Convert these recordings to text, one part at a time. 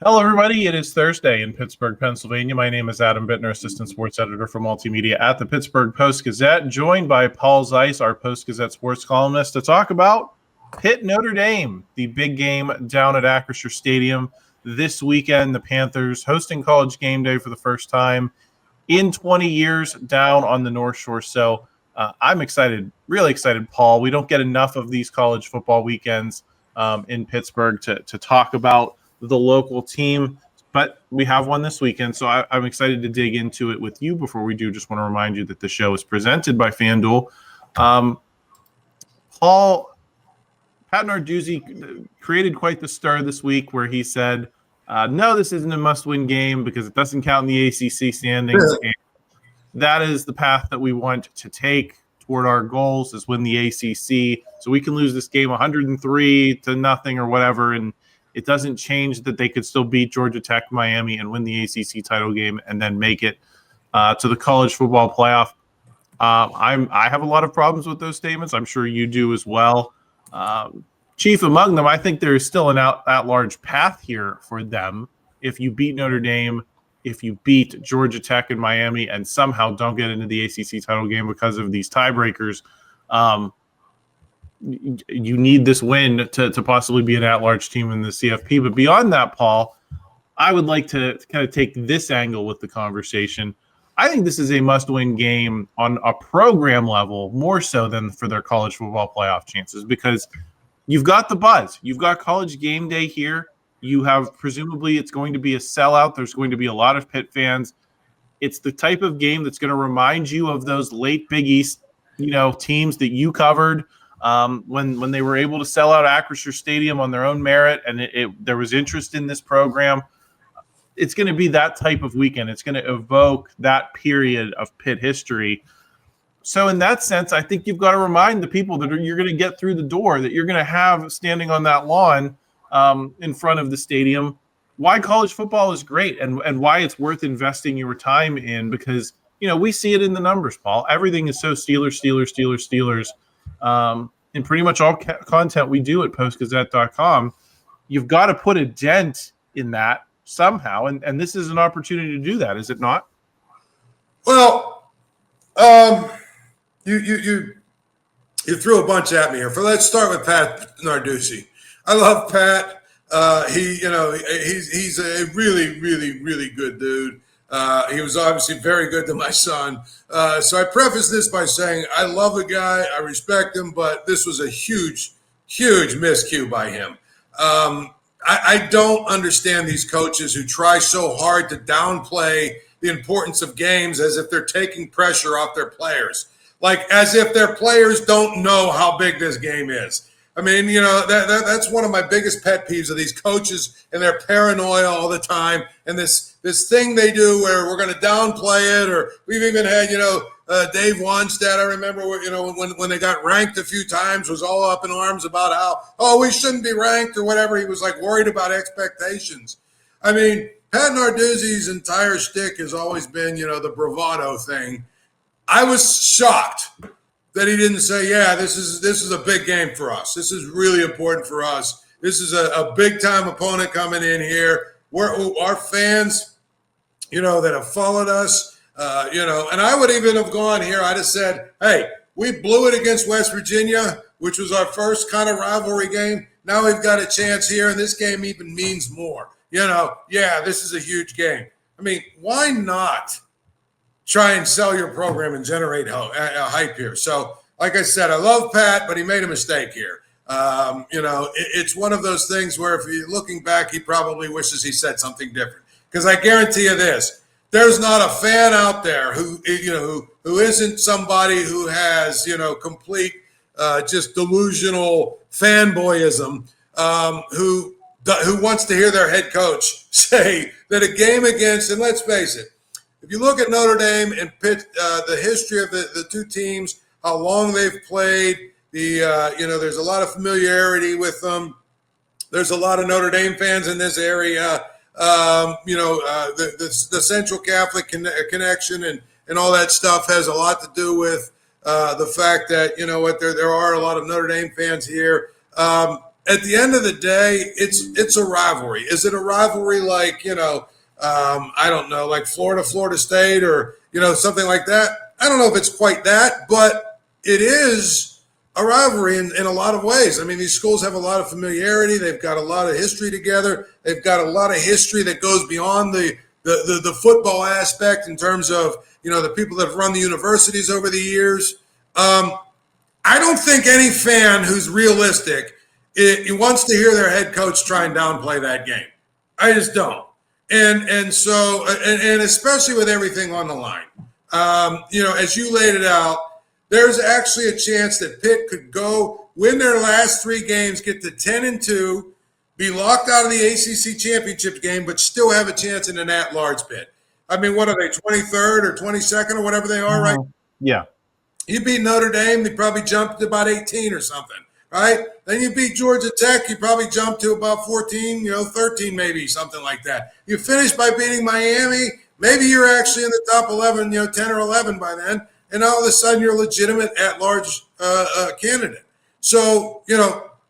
Hello, everybody. It is Thursday in Pittsburgh, Pennsylvania. My name is Adam Bittner, assistant sports editor for multimedia at the Pittsburgh Post-Gazette, joined by Paul Zeise, our Post-Gazette sports columnist, to talk about Pitt-Notre Dame, the big game down at Acrisure Stadium this weekend. The Panthers hosting College Game Day for the first time in 20 years down on the North Shore. So I'm excited, really excited, Paul. We don't get enough of these college football weekends in Pittsburgh to talk about the local team, but we have one this weekend, so I'm excited to dig into it with you. Before we do, just want to remind you that the show is presented by FanDuel. Paul, Pat Narduzzi created quite the stir this week where he said, no, this isn't a must-win game because it doesn't count in the ACC standings. And that is the path that we want to take toward our goals, is win the ACC. So we can lose this game 103-0 or whatever, and it doesn't change that they could still beat Georgia Tech, Miami, and win the ACC title game and then make it to the college football playoff. I have a lot of problems with those statements. I'm sure you do as well. Chief among them, I think there is still an at-large path here for them. If you beat Notre Dame, if you beat Georgia Tech and Miami and somehow don't get into the ACC title game because of these tiebreakers, you need this win to possibly be an at-large team in the CFP. But beyond that, Paul, I would like to kind of take this angle with the conversation. I think this is a must-win game on a program level, more so than for their college football playoff chances, because you've got the buzz. You've got College Game Day here. You have, presumably, it's going to be a sellout. There's going to be a lot of Pitt fans. It's the type of game that's going to remind you of those late Big East, teams that you covered. When they were able to sell out Acrisure Stadium on their own merit, and there was interest in this program. It's going to be that type of weekend. It's going to evoke that period of Pitt history. So in that sense, I think you've got to remind the people that you're going to get through the door, that you're going to have standing on that lawn in front of the stadium, why college football is great and why it's worth investing your time in, because, we see it in the numbers, Paul. Everything is so Steelers. In pretty much all content we do at postgazette.com, you've got to put a dent in that somehow, and this is an opportunity to do that, is it not? Well, you threw a bunch at me here. Let's start with Pat Narduzzi. I love Pat. He's a really, really, really good dude. He was obviously very good to my son. So I preface this by saying I love the guy, I respect him, but this was a huge, huge miscue by him. I don't understand these coaches who try so hard to downplay the importance of games as if they're taking pressure off their players, like as if their players don't know how big this game is. I mean, that's one of my biggest pet peeves of these coaches and their paranoia all the time. And this thing they do where we're going to downplay it, or we've even had, Dave Wanstead, I remember, when they got ranked a few times, was all up in arms about how, we shouldn't be ranked or whatever. He was like worried about expectations. I mean, Pat Narduzzi's entire shtick has always been, the bravado thing. I was shocked that he didn't say, this is a big game for us. This is really important for us. This is a big-time opponent coming in here. Our fans, that have followed us, and I would even have gone here. I'd have said, hey, we blew it against West Virginia, which was our first kind of rivalry game. Now we've got a chance here, and this game even means more. This is a huge game. I mean, why not try and sell your program and generate hype here? So, like I said, I love Pat, but he made a mistake here. It's one of those things where if you're looking back, he probably wishes he said something different. Because I guarantee you this, there's not a fan out there who isn't somebody who has, complete just delusional fanboyism, who wants to hear their head coach say that a game against, and let's face it, if you look at Notre Dame and Pitt, the history of the two teams, how long they've played, there's a lot of familiarity with them. There's a lot of Notre Dame fans in this area. The Central Catholic connection and all that stuff has a lot to do with the fact that, there are a lot of Notre Dame fans here. at the end of the day, it's a rivalry. Is it a rivalry like, I don't know, like Florida State or, something like that? I don't know if it's quite that, but it is a rivalry in a lot of ways. I mean, these schools have a lot of familiarity. They've got a lot of history together. They've got a lot of history that goes beyond the football aspect in terms of, the people that have run the universities over the years. I don't think any fan who's realistic he wants to hear their head coach try and downplay that game. I just don't. And so especially with everything on the line, as you laid it out, there's actually a chance that Pitt could go win their last 3 games, get to 10-2, be locked out of the ACC championship game, but still have a chance in an at-large bid. I mean, what are they, 23rd or 22nd or whatever they are, right? Yeah. You beat Notre Dame, they probably jumped to about 18 or something, right? Then you beat Georgia Tech, you probably jumped to about 14, 13 maybe, something like that. You finish by beating Miami, maybe you're actually in the top 11, 10 or 11 by then, and all of a sudden you're a legitimate at-large candidate. So,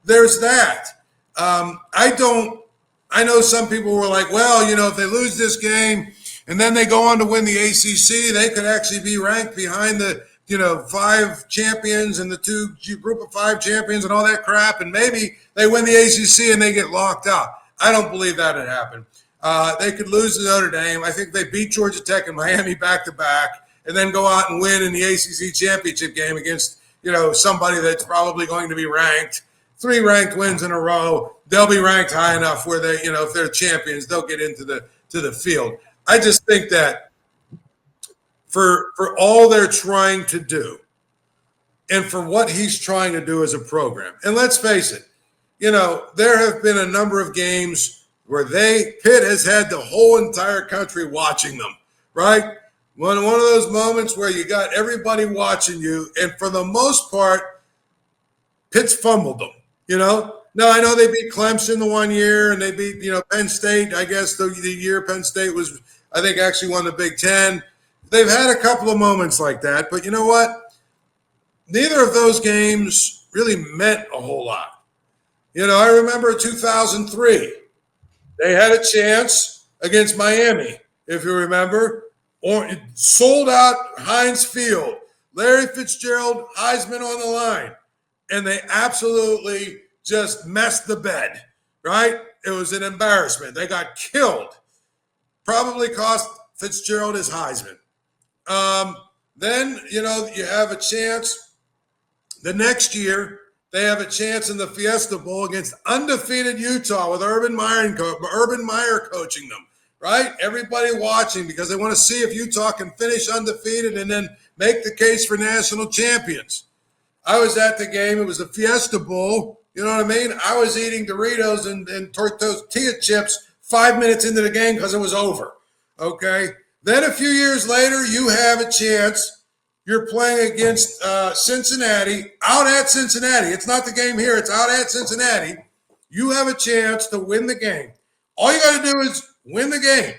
there's that. I know some people were like, well, if they lose this game and then they go on to win the ACC, they could actually be ranked behind the 5 champions and the 2 group of 5 champions and all that crap, and maybe they win the ACC and they get locked out. I don't believe that would happen. They could lose to Notre Dame. I think they beat Georgia Tech and Miami back-to-back and then go out and win in the ACC championship game against, somebody that's probably going to be ranked. 3 ranked wins in a row. They'll be ranked high enough where they, if they're champions, they'll get into the field. I just think that for all they're trying to do and for what he's trying to do as a program. And let's face it, there have been a number of games where Pitt has had the whole entire country watching them, right? One of those moments where you got everybody watching you, and for the most part, Pitt's fumbled them, Now, I know they beat Clemson the one year, and they beat, Penn State, I guess, the year Penn State was, I think, actually won the Big Ten. They've had a couple of moments like that, but you know what? Neither of those games really meant a whole lot. I remember 2003. They had a chance against Miami, if you remember, or sold out Heinz Field. Larry Fitzgerald, Heisman on the line, and they absolutely just messed the bed, right? It was an embarrassment. They got killed. Probably cost Fitzgerald his Heisman. Then, you have a chance the next year. They have a chance in the Fiesta Bowl against undefeated Utah with Urban Meyer coaching them, right? Everybody watching because they want to see if Utah can finish undefeated and then make the case for national champions. I was at the game. It was the Fiesta Bowl. You know what I mean? I was eating Doritos and tortilla chips 5 minutes into the game because it was over, okay? Then a few years later, you have a chance. You're playing against Cincinnati, out at Cincinnati. It's not the game here. It's out at Cincinnati. You have a chance to win the game. All you got to do is win the game.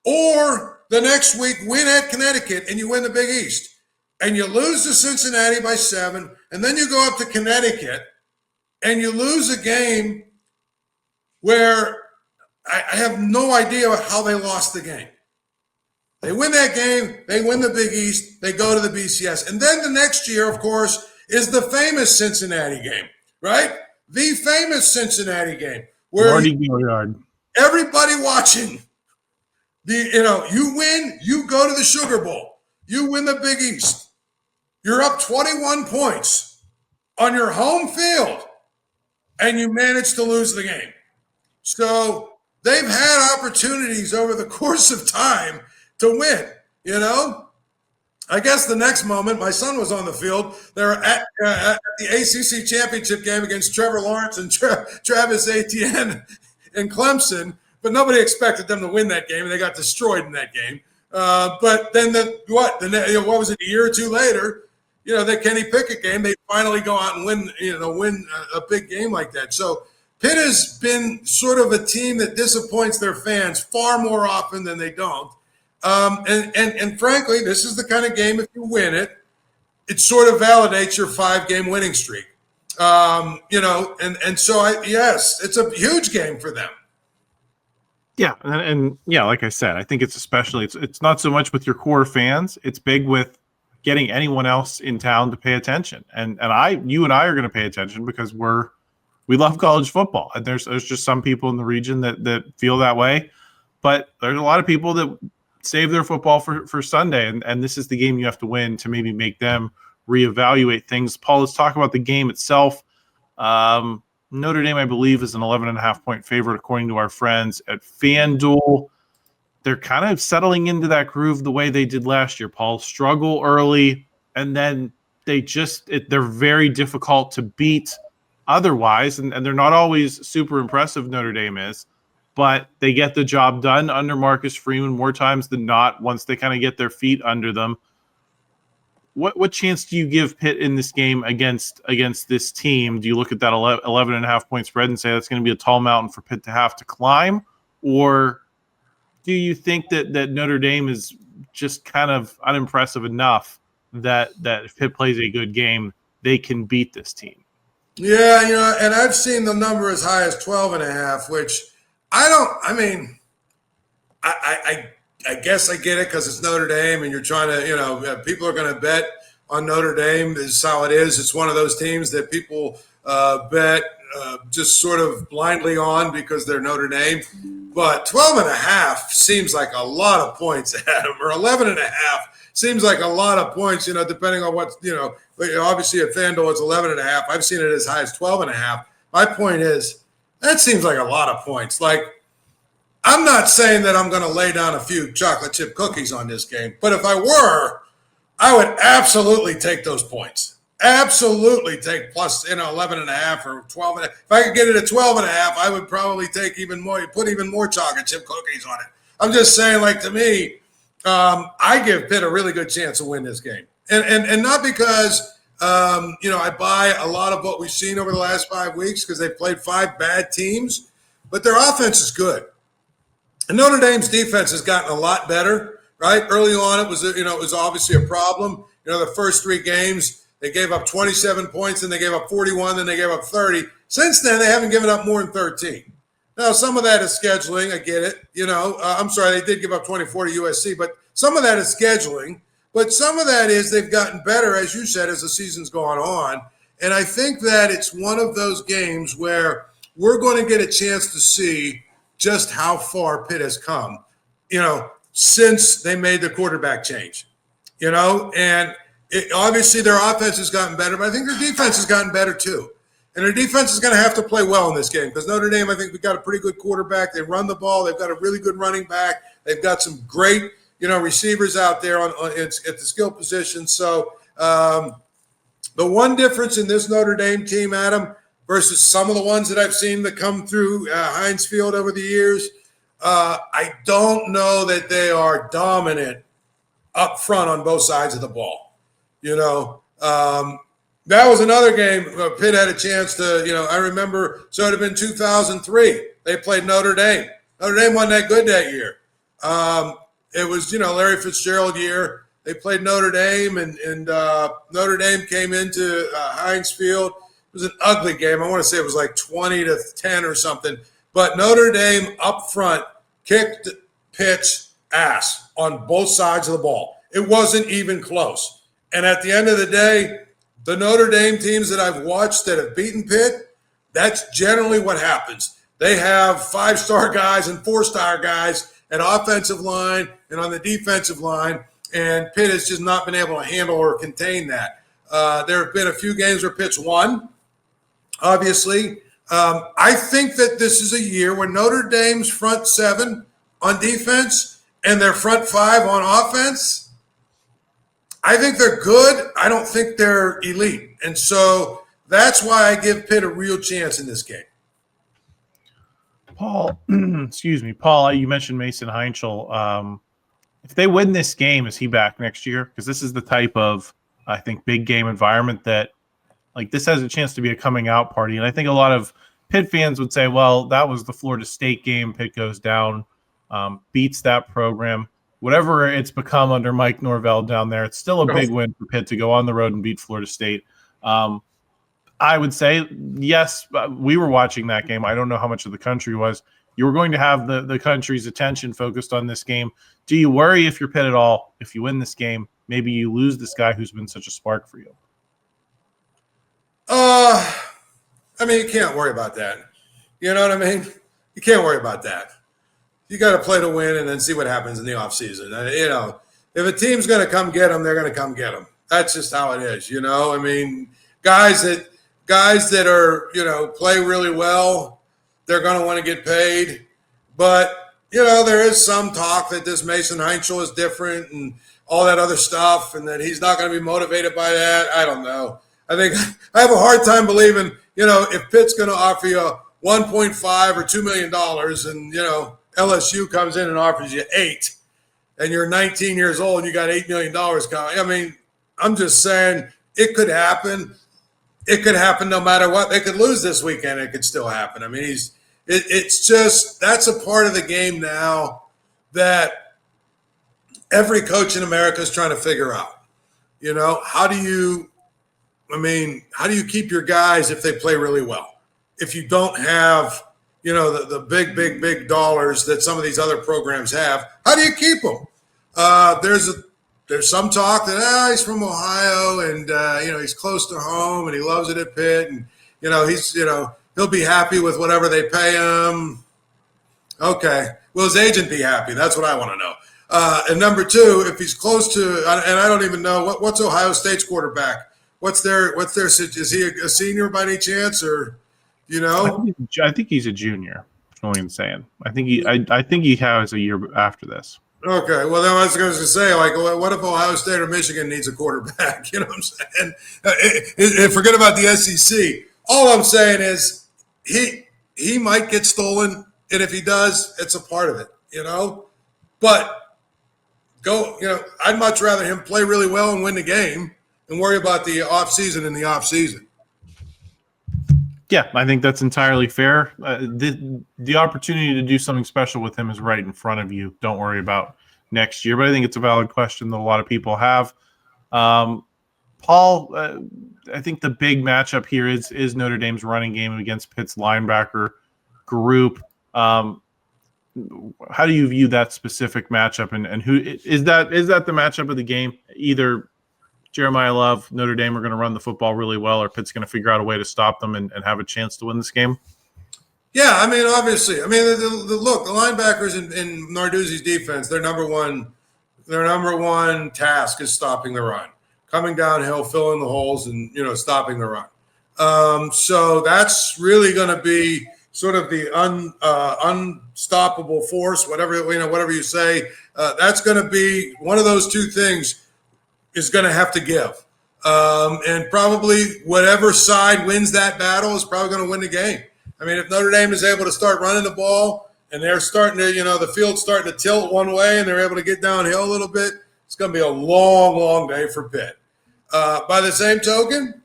Or the next week, win at Connecticut, and you win the Big East. And you lose to Cincinnati by 7, and then you go up to Connecticut, and you lose a game where I have no idea how they lost the game. They win that game, they win the Big East, they go to the BCS. And then the next year, of course, is the famous Cincinnati game, right? The famous Cincinnati game. Where everybody watching, you win, you go to the Sugar Bowl. You win the Big East. You're up 21 points on your home field, and you manage to lose the game. So they've had opportunities over the course of time to win, I guess the next moment, my son was on the field. They're at the ACC championship game against Trevor Lawrence and Travis Etienne and Clemson, but nobody expected them to win that game, and they got destroyed in that game. But then what was it, a year or two later, the Kenny Pickett game, they finally go out and win a big game like that. So Pitt has been sort of a team that disappoints their fans far more often than they don't. And frankly, this is the kind of game, if you win it, it sort of validates your 5-game winning streak. And so yes, it's a huge game for them. Yeah, and yeah, like I said, I think it's not so much with your core fans. It's big with getting anyone else in town to pay attention. And you and I are going to pay attention because we love college football. And there's just some people in the region that feel that way. But there's a lot of people that save their football for Sunday. And this is the game you have to win to maybe make them reevaluate things. Paul, let's talk about the game itself. Notre Dame, I believe, is an 11.5-point favorite, according to our friends at FanDuel. They're kind of settling into that groove the way they did last year, Paul. Struggle early, and then they're very difficult to beat otherwise, and they're not always super impressive, Notre Dame is, but they get the job done under Marcus Freeman more times than not once they kind of get their feet under them. What chance do you give Pitt in this game against this team? Do you look at that 11.5-point spread and say that's going to be a tall mountain for Pitt to have to climb? Or do you think that Notre Dame is just kind of unimpressive enough that if Pitt plays a good game, they can beat this team? Yeah, and I've seen the number as high as 12.5, which I guess I get it because it's Notre Dame and you're trying to, people are going to bet on Notre Dame. This is how it is. It's one of those teams that people bet just sort of blindly on because they're Notre Dame. But 12.5 seems like a lot of points, Adam, or 11.5 seems like a lot of points, depending on what, obviously at FanDuel it's 11.5. I've seen it as high as 12.5. My point is that seems like a lot of points. Like, I'm not saying that I'm going to lay down a few chocolate chip cookies on this game, but if I were, I would absolutely take those points. Absolutely take plus 11.5 or 12.5. If I could get it at 12.5, I would probably take even more, put even more chocolate chip cookies on it. I'm just saying, like, to me, I give Pitt a really good chance to win this game, and not because I buy a lot of what we've seen over the last 5 weeks because they've played 5 bad teams, but their offense is good. And Notre Dame's defense has gotten a lot better, right? Early on, it was obviously a problem. The first 3 games, they gave up 27 points, and they gave up 41, then they gave up 30. Since then, they haven't given up more than 13. Now, some of that is scheduling. I get it. I'm sorry, they did give up 24 to USC, but some of that is scheduling. But some of that is they've gotten better, as you said, as the season's gone on. And I think that it's one of those games where we're going to get a chance to see just how far Pitt has come, since they made the quarterback change, and obviously their offense has gotten better, but I think their defense has gotten better too. And their defense is going to have to play well in this game because Notre Dame, I think we've got a pretty good quarterback. They run the ball. They've got a really good running back. They've got some great, receivers out there at the skill position. So the one difference in this Notre Dame team, Adam, versus some of the ones that I've seen that come through Heinz Field over the years, I don't know that they are dominant up front on both sides of the ball. That was another game Pitt had a chance to, I remember, so it had been 2003. They played Notre Dame. Notre Dame wasn't that good that year. It was, Larry Fitzgerald year. They played Notre Dame, and Notre Dame came into Heinz Field. It was an ugly game. I want to say it was like 20-10 or something. But Notre Dame up front kicked Pitt's ass on both sides of the ball. It wasn't even close. And at the end of the day, the Notre Dame teams that I've watched that have beaten Pitt, that's generally what happens. They have 5-star guys and 4-star guys at offensive line and on the defensive line, and Pitt has just not been able to handle or contain that. There have been a few games where Pitt's won, obviously. I think that this is a year where Notre Dame's front 7 on defense and their front 5 on offense, I think they're good. I don't think they're elite. And so that's why I give Pitt a real chance in this game. Paul, Paul, you mentioned Mason Heintschel. If they win this game, is he back next year? Because this is the type of, I think, big game environment that, like, this has a chance to be a coming out party. And I think a lot of Pitt fans would say, well, that was the Florida State game. Pitt goes down, beats that program. Whatever it's become under Mike Norvell down there, it's still a big win for Pitt to go on the road and beat Florida State. I would say yes. We were watching that game. I don't know how much of the country was. You were going to have the country's attention focused on this game. Do you worry if you're Pitt at all? If you win this game, maybe you lose this guy who's been such a spark for you. I mean, you can't worry about that. You know what I mean? You can't worry about that. You got to play to win and then see what happens in the offseason. You know, if a team's going to come get them, they're going to come get them. That's just how it is, you know? I mean, guys that are, you know, play really well, they're going to want to get paid. But, you know, there is some talk that this Mason Heintschel is different and all that other stuff and that he's not going to be motivated by that. I don't know. I think I have a hard time believing, you know, if Pitt's going to offer you $1.5 or $2 million and, you know, LSU comes in and offers you $8 million and you're 19 years old and you got $8 million coming. I mean, I'm just saying it could happen. It could happen no matter what. They could lose this weekend. It could still happen. I mean, it's just that's a part of the game now that every coach in America is trying to figure out. You know, how do you keep your guys if they play really well? If you don't have, you know, the big dollars that some of these other programs have, how do you keep them? There's some talk that he's from Ohio and you know, he's close to home and he loves it at Pitt and you know he'll be happy with whatever they pay him. Okay, will his agent be happy? That's what I want to know. And number two, if he's close to, and I don't even know what's Ohio State's quarterback. What's their? Is he a senior by any chance, or you know? I think he's a junior. That's all I'm saying. I think he has a year after this. Okay, well then I was going to say, like, what if Ohio State or Michigan needs a quarterback? You know what I'm saying? Forget about the SEC. All I'm saying is he might get stolen, and if he does, it's a part of it, you know. But I'd much rather him play really well and win the game and worry about the offseason in the offseason. Yeah, I think that's entirely fair. The opportunity to do something special with him is right in front of you. Don't worry about next year. But I think it's a valid question that a lot of people have. Paul, I think the big matchup here is Notre Dame's running game against Pitt's linebacker group. How do you view that specific matchup, and who is that? Is that the matchup of the game? Either Jeremiyah Love, Notre Dame are going to run the football really well, or Pitt's going to figure out a way to stop them and have a chance to win this game? Yeah, I mean, obviously. I mean, look, the linebackers in Narduzzi's defense, their number one task is stopping the run, coming downhill, filling the holes, and, you know, stopping the run. So that's really going to be sort of the unstoppable force, whatever you say. That's going to be one of those two things is going to have to give. And probably whatever side wins that battle is probably going to win the game. I mean, if Notre Dame is able to start running the ball and they're starting to, you know, the field's starting to tilt one way and they're able to get downhill a little bit, it's going to be a long, long day for Pitt. By the same token,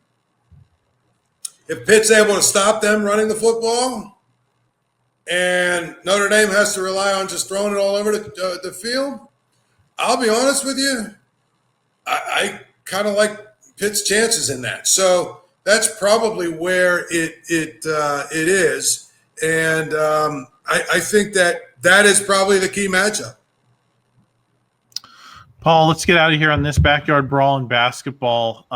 if Pitt's able to stop them running the football and Notre Dame has to rely on just throwing it all over the field, I'll be honest with you, I kind of like Pitt's chances in that. So that's probably where it is. And I think that is probably the key matchup. Paul, let's get out of here on this. Backyard Brawl in basketball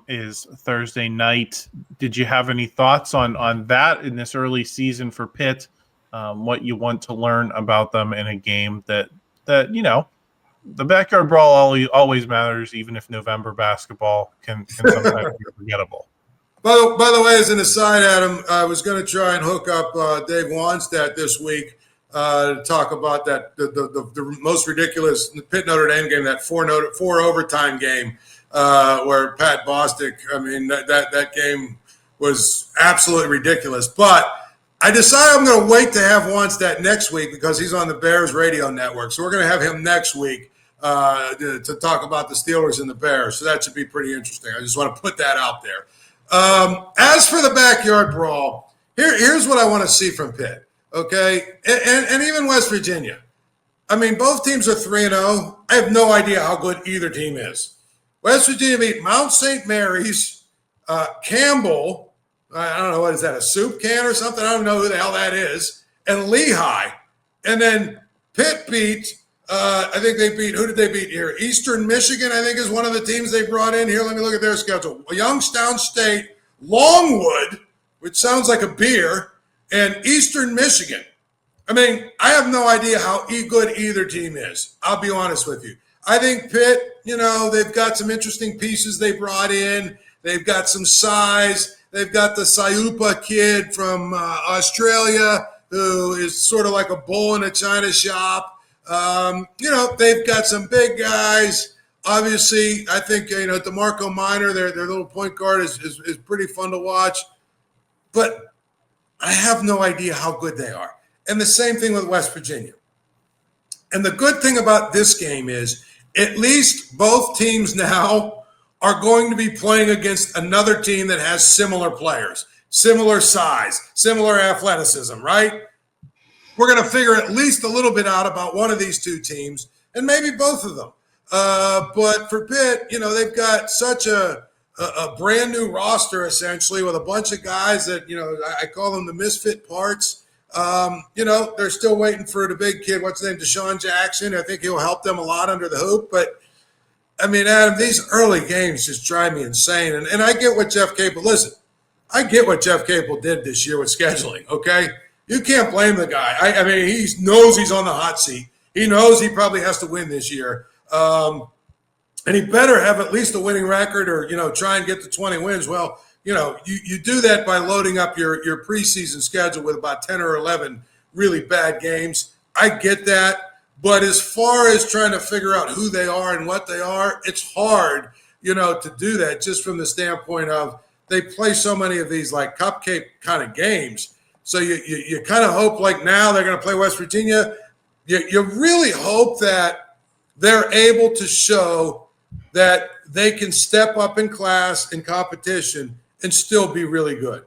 is Thursday night. Did you have any thoughts on that in this early season for Pitt? What you want to learn about them in a game that you know, the Backyard Brawl always matters, even if November basketball can sometimes be forgettable. By the way, as an aside, Adam, I was going to try and hook up Dave Wanstedt this week to talk about that the most ridiculous Pitt-Notre Dame game, that four overtime game where Pat Bostic, I mean, that game was absolutely ridiculous. But I decided I'm going to wait to have Wanstedt next week because he's on the Bears radio network. So we're going to have him next week to talk about the Steelers and the Bears. So that should be pretty interesting. I just want to put that out there. As for the Backyard Brawl, here's what I want to see from Pitt, okay? And even West Virginia. I mean, both teams are 3-0. I have no idea how good either team is. West Virginia beat Mount St. Mary's, Campbell, I don't know, what is that, a soup can or something? I don't know who the hell that is. And Lehigh. And then Pitt beat, I think they beat, who did they beat here? Eastern Michigan, I think, is one of the teams they brought in here. Let me look at their schedule. Youngstown State, Longwood, which sounds like a beer, and Eastern Michigan. I mean, I have no idea how good either team is. I'll be honest with you. I think Pitt, they've got some interesting pieces they brought in. They've got some size. They've got the Sayupa kid from Australia who is sort of like a bull in a china shop. They've got some big guys. Obviously, I think, DeMarco Minor, their little point guard is pretty fun to watch. But I have no idea how good they are. And the same thing with West Virginia. And the good thing about this game is at least both teams now are going to be playing against another team that has similar players, similar size, similar athleticism, right? We're going to figure at least a little bit out about one of these two teams and maybe both of them. But for Pitt, they've got such a brand new roster essentially with a bunch of guys that, I call them the misfit parts. They're still waiting for the big kid. What's his name? Deshaun Jackson. I think he'll help them a lot under the hoop. But, I mean, Adam, these early games just drive me insane. And I get what Jeff Capel – listen, I get what Jeff Capel did this year with scheduling, okay? You can't blame the guy. I mean, he knows he's on the hot seat. He knows he probably has to win this year. And he better have at least a winning record or, try and get to 20 wins. Well, you do that by loading up your preseason schedule with about 10 or 11 really bad games. I get that. But as far as trying to figure out who they are and what they are, it's hard, to do that just from the standpoint of they play so many of these like cupcake kind of games. So you kind of hope like now they're going to play West Virginia. You really hope that they're able to show that they can step up in class and competition and still be really good.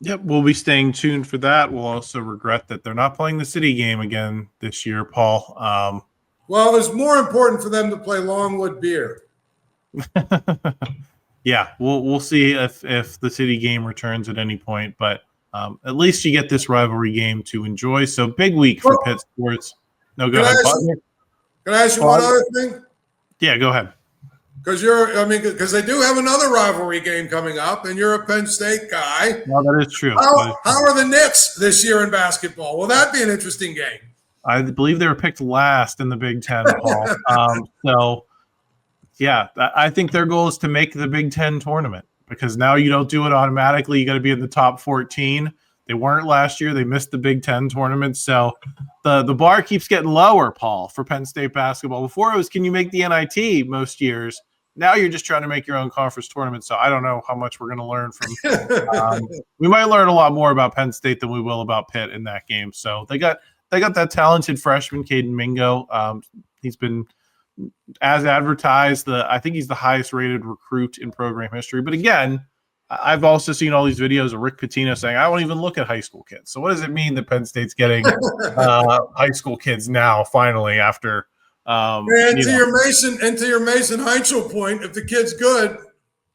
Yep, we'll be staying tuned for that. We'll also regret that they're not playing the city game again this year, Paul. Well, it was more important for them to play Longwood beer. Yeah, we'll see if the city game returns at any point, but at least you get this rivalry game to enjoy. So big week for Pitt sports. No, go ahead. Can I ask you one other thing? Yeah, go ahead. Because they do have another rivalry game coming up, and you're a Penn State guy. Well, that is true. How are the Knicks this year in basketball? Will that be an interesting game? I believe they were picked last in the Big Ten, Paul. So, yeah, I think their goal is to make the Big Ten tournament because now you don't do it automatically. You got to be in the top 14. They weren't last year. They missed the Big Ten tournament. So the bar keeps getting lower, Paul, for Penn State basketball. Before it was, can you make the NIT most years? Now you're just trying to make your own conference tournament. So I don't know how much we're going to learn from. We might learn a lot more about Penn State than we will about Pitt in that game. So they got that talented freshman, Caden Mingo. He's been, as advertised, I think he's the highest rated recruit in program history. But again, I've also seen all these videos of Rick Pitino saying, I won't even look at high school kids. So what does it mean that Penn State's getting high school kids now, finally, after to your Mason Heintschel point, if the kid's good,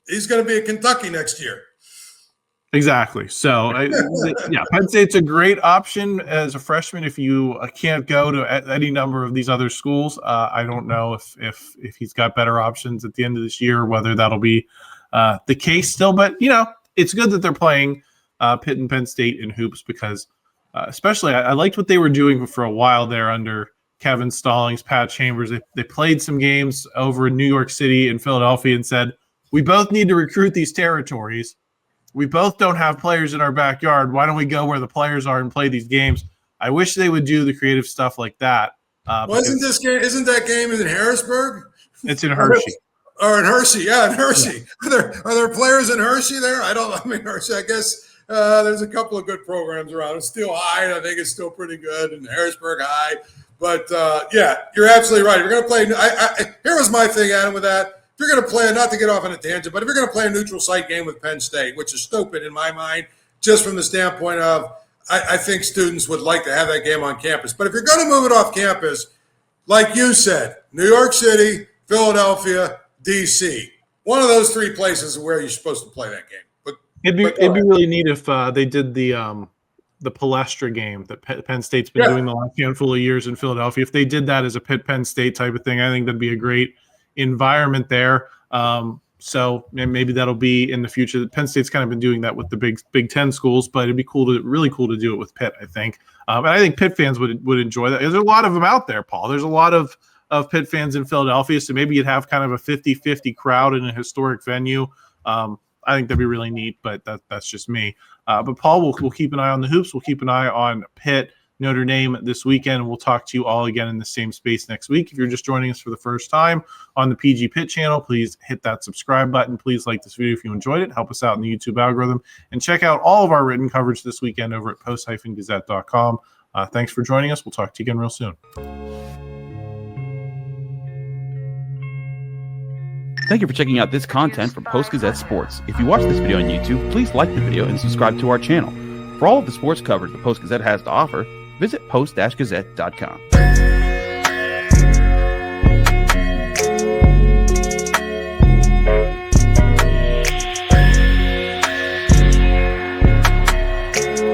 he's going to be at Kentucky next year. Exactly. So, yeah, Penn State's a great option as a freshman if you can't go to any number of these other schools. I don't know if he's got better options at the end of this year, whether that'll be the case still. But, it's good that they're playing Pitt and Penn State in hoops because especially I liked what they were doing for a while there under Kevin Stallings, Pat Chambers. They played some games over in New York City and Philadelphia and said, we both need to recruit these territories. We both don't have players in our backyard. Why don't we go where the players are and play these games? I wish they would do the creative stuff like that. Isn't that game in Harrisburg? It's in Hershey. Or in Hershey, yeah, in Hershey. Yeah. Are there players in Hershey there? Hershey, I guess there's a couple of good programs around. It's still high. I think it's still pretty good. And Harrisburg High. But, yeah, you're absolutely right. If you're going to play here was my thing, Adam, with that. If you're going to play, not to get off on a tangent, but if you're going to play a neutral site game with Penn State, which is stupid in my mind, just from the standpoint of I think students would like to have that game on campus. But if you're going to move it off campus, like you said, New York City, Philadelphia, D.C., one of those three places is where you're supposed to play that game. But It'd be really neat if they did the Palestra game that Penn State's been doing the last handful of years in Philadelphia. If they did that as a Penn State type of thing, I think that'd be a great environment there. So maybe that'll be in the future. Penn State's kind of been doing that with the Big Ten schools, but it'd be really cool to do it with Pitt, I think. And I think Pitt fans would enjoy that. There's a lot of them out there, Paul. There's a lot of Pitt fans in Philadelphia, so maybe you'd have kind of a 50-50 crowd in a historic venue. I think that'd be really neat, but that's just me. But Paul, we'll keep an eye on the hoops. We'll keep an eye on Pitt, Notre Dame this weekend. We'll talk to you all again in the same space next week. If you're just joining us for the first time on the PG Pitt channel, please hit that subscribe button. Please like this video if you enjoyed it. Help us out in the YouTube algorithm. And check out all of our written coverage this weekend over at post-gazette.com. Thanks for joining us. We'll talk to you again real soon. Thank you for checking out this content from Post-Gazette Sports. If you watch this video on YouTube, please like the video and subscribe to our channel. For all of the sports coverage the Post-Gazette has to offer, visit post-gazette.com.